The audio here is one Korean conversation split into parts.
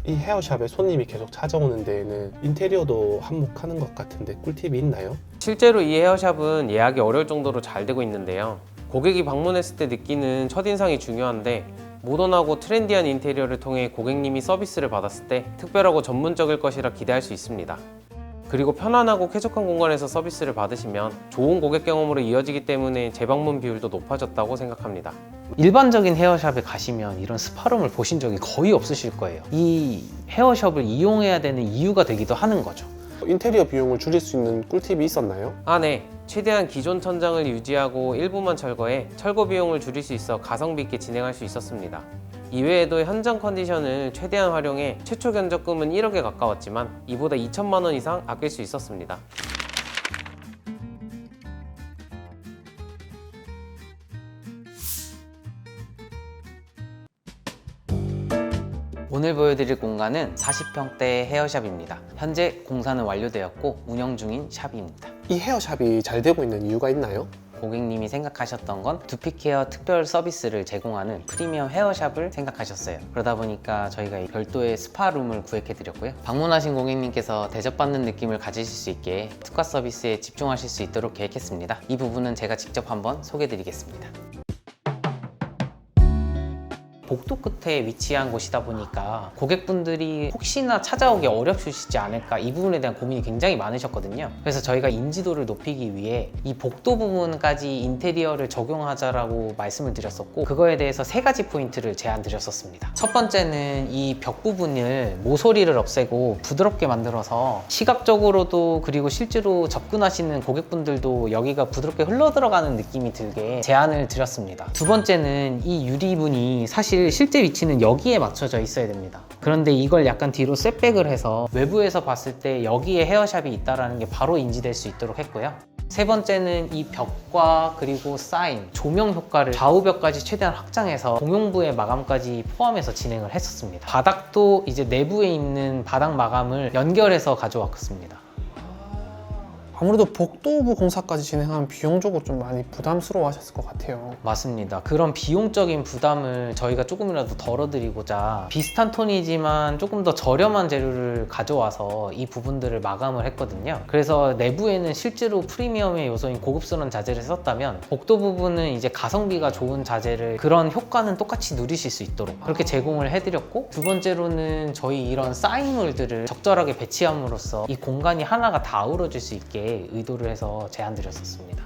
이 헤어샵에 손님이 계속 찾아오는 데에는 인테리어도 한몫하는 것 같은데 꿀팁이 있나요? 실제로 이 헤어샵은 예약이 어려울 정도로 잘 되고 있는데요. 고객이 방문했을 때 느끼는 첫인상이 중요한데 모던하고 트렌디한 인테리어를 통해 고객님이 서비스를 받았을 때 특별하고 전문적일 것이라 기대할 수 있습니다. 그리고 편안하고 쾌적한 공간에서 서비스를 받으시면 좋은 고객 경험으로 이어지기 때문에 재방문 비율도 높아졌다고 생각합니다. 일반적인 헤어샵에 가시면 이런 스파룸을 보신 적이 거의 없으실 거예요. 이 헤어샵을 이용해야 되는 이유가 되기도 하는 거죠. 인테리어 비용을 줄일 수 있는 꿀팁이 있었나요? 네. 최대한 기존 천장을 유지하고 일부만 철거해 철거 비용을 줄일 수 있어 가성비 있게 진행할 수 있었습니다. 이외에도 현장 컨디션을 최대한 활용해 최초 견적금은 1억에 가까웠지만 이보다 2천만 원 이상 아낄 수 있었습니다. 오늘 보여드릴 공간은 40평대 헤어샵입니다. 현재 공사는 완료되었고 운영 중인 샵입니다. 이 헤어샵이 잘 되고 있는 이유가 있나요? 고객님이 생각하셨던 건 두피케어 특별 서비스를 제공하는 프리미엄 헤어샵을 생각하셨어요. 그러다 보니까 저희가 별도의 스파룸을 구획해 드렸고요. 방문하신 고객님께서 대접받는 느낌을 가지실 수 있게 특화 서비스에 집중하실 수 있도록 계획했습니다. 이 부분은 제가 직접 한번 소개해 드리겠습니다. 복도 끝에 위치한 곳이다 보니까 고객분들이 혹시나 찾아오기 어렵으시지 않을까 이 부분에 대한 고민이 굉장히 많으셨거든요. 그래서 저희가 인지도를 높이기 위해 이 복도 부분까지 인테리어를 적용하자라고 말씀을 드렸었고 그거에 대해서 3가지 포인트를 제안 드렸었습니다. 첫 번째는 이 벽 부분을 모서리를 없애고 부드럽게 만들어서 시각적으로도 그리고 실제로 접근하시는 고객분들도 여기가 부드럽게 흘러들어가는 느낌이 들게 제안을 드렸습니다. 두 번째는 이 유리문이 사실 실제 위치는 여기에 맞춰져 있어야 됩니다. 그런데 이걸 약간 뒤로 셋백을 해서 외부에서 봤을 때 여기에 헤어샵이 있다는 게 바로 인지될 수 있도록 했고요. 세 번째는 이 벽과 그리고 사인, 조명 효과를 좌우벽까지 최대한 확장해서 공용부의 마감까지 포함해서 진행을 했었습니다. 바닥도 이제 내부에 있는 바닥 마감을 연결해서 가져왔습니다. 아무래도 복도부 공사까지 진행하면 비용적으로 좀 많이 부담스러워 하셨을 것 같아요. 맞습니다. 그런 비용적인 부담을 저희가 조금이라도 덜어드리고자 비슷한 톤이지만 조금 더 저렴한 재료를 가져와서 이 부분들을 마감을 했거든요. 그래서 내부에는 실제로 프리미엄의 요소인 고급스러운 자재를 썼다면 복도 부분은 이제 가성비가 좋은 자재를 그런 효과는 똑같이 누리실 수 있도록 그렇게 제공을 해드렸고, 두 번째로는 저희 이런 사인물들을 적절하게 배치함으로써 이 공간이 하나가 다 아우러질 수 있게 의도를 해서 제안드렸었습니다.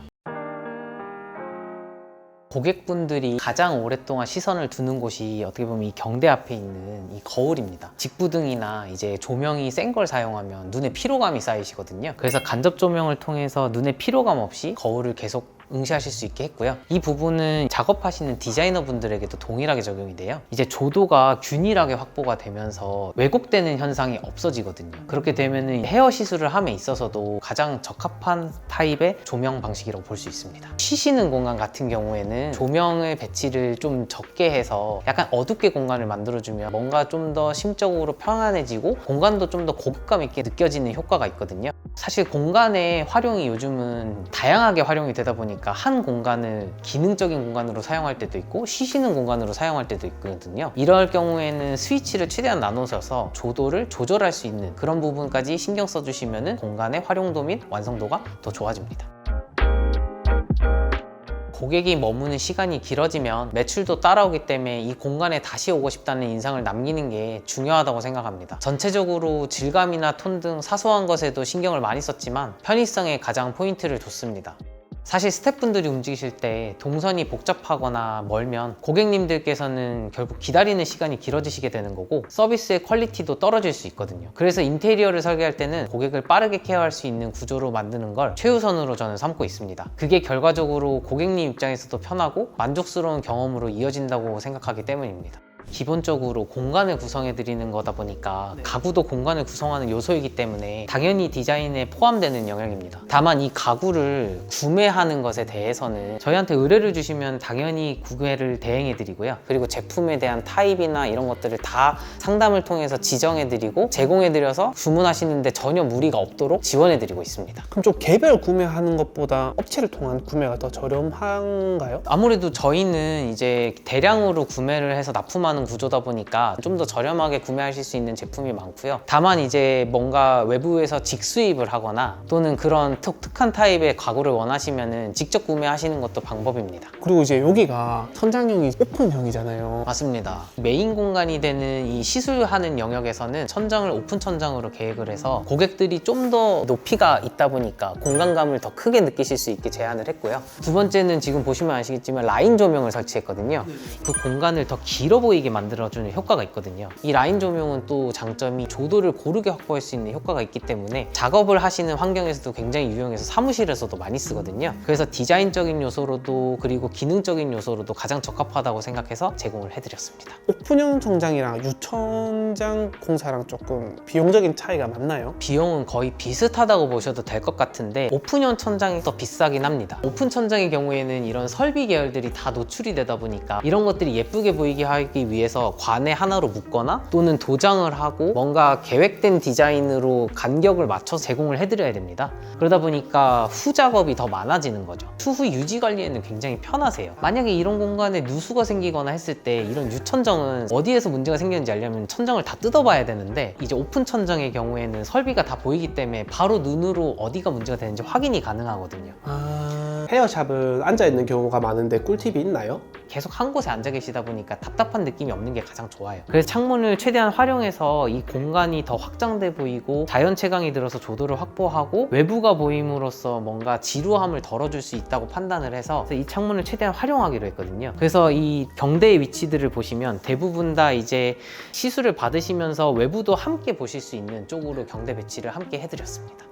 고객분들이 가장 오랫동안 시선을 두는 곳이 어떻게 보면 이 경대 앞에 있는 이 거울입니다. 직부등이나 이제 조명이 센 걸 사용하면 눈에 피로감이 쌓이시거든요. 그래서 간접 조명을 통해서 눈에 피로감 없이 거울을 계속 응시하실 수 있게 했고요. 이 부분은 작업하시는 디자이너 분들에게도 동일하게 적용이 돼요. 이제 조도가 균일하게 확보가 되면서 왜곡되는 현상이 없어지거든요. 그렇게 되면 헤어 시술을 함에 있어서도 가장 적합한 타입의 조명 방식이라고 볼 수 있습니다. 쉬시는 공간 같은 경우에는 조명의 배치를 좀 적게 해서 약간 어둡게 공간을 만들어주면 뭔가 좀 더 심적으로 편안해지고 공간도 좀 더 고급감 있게 느껴지는 효과가 있거든요. 사실 공간의 활용이 요즘은 다양하게 활용이 되다 보니까 한 공간을 기능적인 공간으로 사용할 때도 있고 쉬시는 공간으로 사용할 때도 있거든요. 이럴 경우에는 스위치를 최대한 나눠서 조도를 조절할 수 있는 그런 부분까지 신경 써주시면 공간의 활용도 및 완성도가 더 좋아집니다. 고객이 머무는 시간이 길어지면 매출도 따라오기 때문에 이 공간에 다시 오고 싶다는 인상을 남기는 게 중요하다고 생각합니다. 전체적으로 질감이나 톤 등 사소한 것에도 신경을 많이 썼지만 편의성에 가장 포인트를 뒀습니다. 사실 스태프분들이 움직이실 때 동선이 복잡하거나 멀면 고객님들께서는 결국 기다리는 시간이 길어지시게 되는 거고 서비스의 퀄리티도 떨어질 수 있거든요. 그래서 인테리어를 설계할 때는 고객을 빠르게 케어할 수 있는 구조로 만드는 걸 최우선으로 저는 삼고 있습니다. 그게 결과적으로 고객님 입장에서도 편하고 만족스러운 경험으로 이어진다고 생각하기 때문입니다. 기본적으로 공간을 구성해 드리는 거다 보니까 가구도 공간을 구성하는 요소이기 때문에 당연히 디자인에 포함되는 영역입니다. 다만 이 가구를 구매하는 것에 대해서는 저희한테 의뢰를 주시면 당연히 구매를 대행해 드리고요. 그리고 제품에 대한 타입이나 이런 것들을 다 상담을 통해서 지정해 드리고 제공해 드려서 주문하시는데 전혀 무리가 없도록 지원해 드리고 있습니다. 그럼 좀 개별 구매하는 것보다 업체를 통한 구매가 더 저렴한가요? 아무래도 저희는 이제 대량으로 구매를 해서 납품하는 구성하는 구조다 보니까 좀 더 저렴하게 구매하실 수 있는 제품이 많고요. 다만 이제 뭔가 외부에서 직수입을 하거나 또는 그런 독특한 타입의 가구를 원하시면은 직접 구매하시는 것도 방법입니다. 그리고 이제 여기가 천장형이 오픈형이잖아요. 맞습니다. 메인 공간이 되는 이 시술하는 영역에서는 천장을 오픈 천장으로 계획을 해서 고객들이 좀 더 높이가 있다 보니까 공간감을 더 크게 느끼실 수 있게 제안을 했고요. 두 번째는 지금 보시면 아시겠지만 라인 조명을 설치했거든요. 그 공간을 더 길어 보이게 만들어주는 효과가 있거든요. 이 라인 조명은 또 장점이 조도를 고르게 확보할 수 있는 효과가 있기 때문에 작업을 하시는 환경에서도 굉장히 유용해서 사무실에서도 많이 쓰거든요. 그래서 디자인적인 요소로도 그리고 기능적인 요소로도 가장 적합하다고 생각해서 제공을 해드렸습니다. 오픈형 천장이랑 유천장 공사랑 조금 비용적인 차이가 많나요? 비용은 거의 비슷하다고 보셔도 될 것 같은데 오픈형 천장이 더 비싸긴 합니다. 오픈 천장의 경우에는 이런 설비 계열들이 다 노출이 되다 보니까 이런 것들이 예쁘게 보이게 하기 위해서 관에 하나로 묶거나 또는 도장을 하고 뭔가 계획된 디자인으로 간격을 맞춰서 제공을 해드려야 됩니다. 그러다 보니까 후 작업이 더 많아지는 거죠. 추후 유지 관리에는 굉장히 편하세요. 만약에 이런 공간에 누수가 생기거나 했을 때 이런 유천정은 어디에서 문제가 생겼는지 알려면 천정을 다 뜯어봐야 되는데 이제 오픈 천정의 경우에는 설비가 다 보이기 때문에 바로 눈으로 어디가 문제가 되는지 확인이 가능하거든요. 헤어샵은 앉아있는 경우가 많은데 꿀팁이 있나요? 계속 한 곳에 앉아 계시다 보니까 답답한 느낌이 없는 게 가장 좋아요. 그래서 창문을 최대한 활용해서 이 공간이 더 확장돼 보이고 자연 채광이 들어서 조도를 확보하고 외부가 보임으로써 뭔가 지루함을 덜어줄 수 있다고 판단을 해서 이 창문을 최대한 활용하기로 했거든요. 그래서 이 경대의 위치들을 보시면 대부분 다 이제 시술을 받으시면서 외부도 함께 보실 수 있는 쪽으로 경대 배치를 함께 해드렸습니다.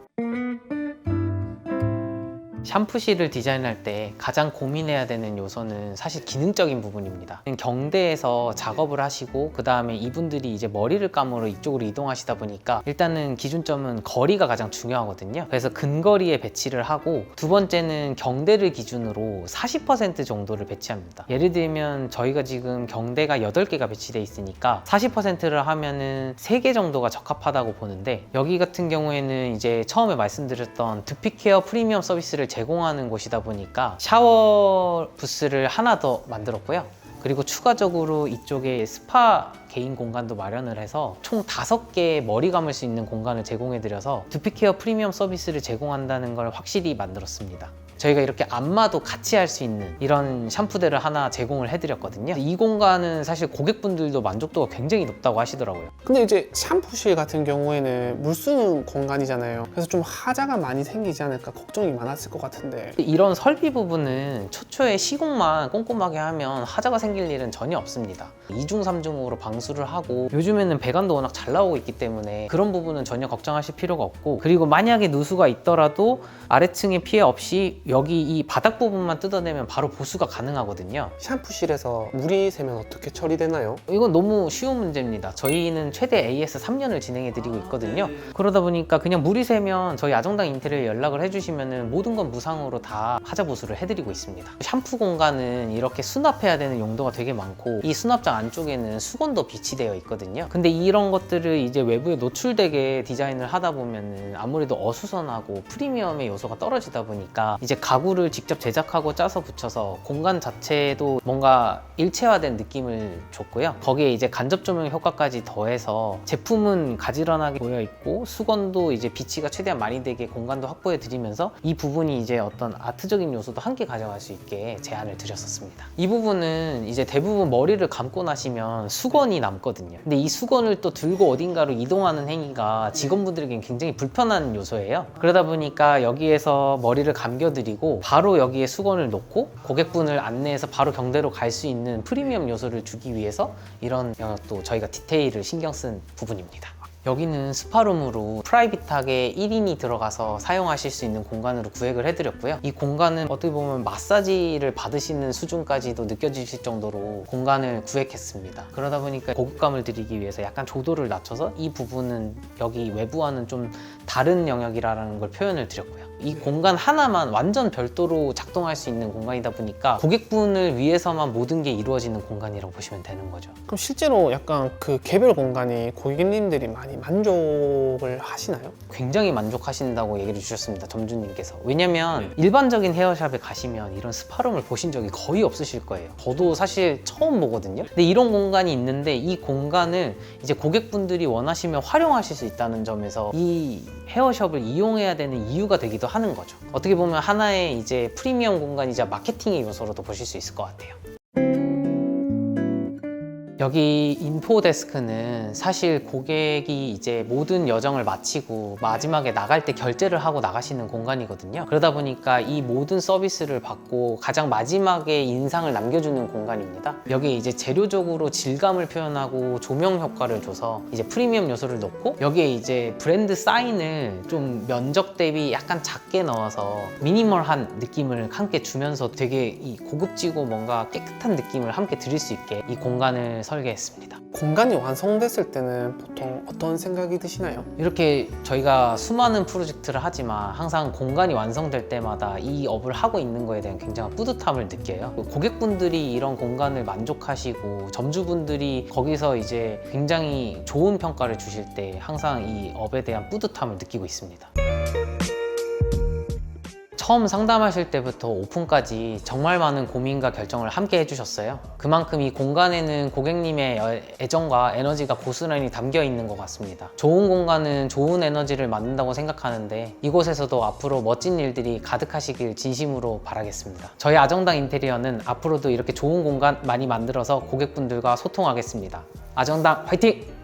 샴푸실을 디자인할 때 가장 고민해야 되는 요소는 사실 기능적인 부분입니다. 경대에서 작업을 하시고 그 다음에 이분들이 이제 머리를 감으러 이쪽으로 이동하시다 보니까 일단은 기준점은 거리가 가장 중요하거든요. 그래서 근거리에 배치를 하고 두 번째는 경대를 기준으로 40% 정도를 배치합니다. 예를 들면 저희가 지금 경대가 8개가 배치되어 있으니까 40%를 하면은 3개 정도가 적합하다고 보는데 여기 같은 경우에는 이제 처음에 말씀드렸던 두피케어 프리미엄 서비스를 제공하는 곳이다 보니까 샤워 부스를 하나 더 만들었고요. 그리고 추가적으로 이쪽에 스파 개인 공간도 마련을 해서 총 5개의 머리 감을 수 있는 공간을 제공해드려서 두피케어 프리미엄 서비스를 제공한다는 걸 확실히 만들었습니다. 저희가 이렇게 안마도 같이 할 수 있는 이런 샴푸대를 하나 제공을 해드렸거든요. 이 공간은 사실 고객분들도 만족도가 굉장히 높다고 하시더라고요. 근데 이제 샴푸실 같은 경우에는 물 쓰는 공간이잖아요. 그래서 좀 하자가 많이 생기지 않을까 걱정이 많았을 것 같은데 이런 설비 부분은 초초에 시공만 꼼꼼하게 하면 하자가 생길 일은 전혀 없습니다. 2중 3중으로 방수를 하고 요즘에는 배관도 워낙 잘 나오고 있기 때문에 그런 부분은 전혀 걱정하실 필요가 없고 그리고 만약에 누수가 있더라도 아래층에 피해 없이 여기 이 바닥 부분만 뜯어내면 바로 보수가 가능하거든요. 샴푸실에서 물이 새면 어떻게 처리되나요? 이건 너무 쉬운 문제입니다. 저희는 최대 AS 3년을 진행해드리고 있거든요. 그러다 보니까 그냥 물이 새면 저희 아정당 인테리어에 연락을 해주시면 모든 건 무상으로 다 하자 보수를 해드리고 있습니다. 샴푸 공간은 이렇게 수납해야 되는 용도가 되게 많고 이 수납장 안쪽에는 수건도 비치되어 있거든요. 근데 이런 것들을 이제 외부에 노출되게 디자인을 하다 보면 아무래도 어수선하고 프리미엄의 요소가 떨어지다 보니까 이제 가구를 직접 제작하고 짜서 붙여서 공간 자체도 뭔가 일체화된 느낌을 줬고요. 거기에 이제 간접 조명 효과까지 더해서 제품은 가지런하게 보여 있고 수건도 이제 비치가 최대한 많이 되게 공간도 확보해 드리면서 이 부분이 이제 어떤 아트적인 요소도 함께 가져갈 수 있게 제안을 드렸었습니다. 이 부분은 이제 대부분 머리를 감고 나시면 수건이 남거든요. 근데 이 수건을 또 들고 어딘가로 이동하는 행위가 직원분들에게는 굉장히 불편한 요소예요. 그러다 보니까 여기에서 머리를 감겨드리고 바로 여기에 수건을 놓고 고객분을 안내해서 바로 경대로 갈 수 있는 프리미엄 요소를 주기 위해서 이런 영역도 저희가 디테일을 신경 쓴 부분입니다. 여기는 스파룸으로 프라이빗하게 1인이 들어가서 사용하실 수 있는 공간으로 구획을 해드렸고요. 이 공간은 어떻게 보면 마사지를 받으시는 수준까지도 느껴지실 정도로 공간을 구획했습니다. 그러다 보니까 고급감을 드리기 위해서 약간 조도를 낮춰서 이 부분은 여기 외부와는 좀 다른 영역이라는 걸 표현을 드렸고요. 이 공간 하나만 완전 별도로 작동할 수 있는 공간이다 보니까 고객분을 위해서만 모든 게 이루어지는 공간이라고 보시면 되는 거죠. 그럼 실제로 약간 그 개별 공간이 고객님들이 많이 만족을 하시나요? 굉장히 만족하신다고 얘기를 주셨습니다, 점주님께서. 왜냐면 일반적인 헤어샵에 가시면 이런 스파룸을 보신 적이 거의 없으실 거예요. 저도 사실 처음 보거든요. 근데 이런 공간이 있는데 이 공간을 이제 고객분들이 원하시면 활용하실 수 있다는 점에서 이 헤어샵을 이용해야 되는 이유가 되기도 하는 거죠. 어떻게 보면 하나의 이제 프리미엄 공간이자 마케팅의 요소로도 보실 수 있을 것 같아요. 여기 인포 데스크는 사실 고객이 이제 모든 여정을 마치고 마지막에 나갈 때 결제를 하고 나가시는 공간이거든요. 그러다 보니까 이 모든 서비스를 받고 가장 마지막에 인상을 남겨주는 공간입니다. 여기에 이제 재료적으로 질감을 표현하고 조명 효과를 줘서 이제 프리미엄 요소를 넣고 여기에 이제 브랜드 사인을 좀 면적 대비 약간 작게 넣어서 미니멀한 느낌을 함께 주면서 되게 이 고급지고 뭔가 깨끗한 느낌을 함께 드릴 수 있게 이 공간을 설계했습니다. 공간이 완성됐을 때는 보통 어떤 생각이 드시나요? 이렇게 저희가 수많은 프로젝트를 하지만 항상 공간이 완성될 때마다 이 업을 하고 있는 거에 대한 굉장한 뿌듯함을 느껴요. 고객분들이 이런 공간을 만족하시고 점주분들이 거기서 이제 굉장히 좋은 평가를 주실 때 항상 이 업에 대한 뿌듯함을 느끼고 있습니다. 처음 상담하실 때부터 오픈까지 정말 많은 고민과 결정을 함께 해주셨어요. 그만큼 이 공간에는 고객님의 애정과 에너지가 고스란히 담겨 있는 것 같습니다. 좋은 공간은 좋은 에너지를 만든다고 생각하는데 이곳에서도 앞으로 멋진 일들이 가득하시길 진심으로 바라겠습니다. 저희 아정당 인테리어는 앞으로도 이렇게 좋은 공간 많이 만들어서 고객분들과 소통하겠습니다. 아정당 화이팅!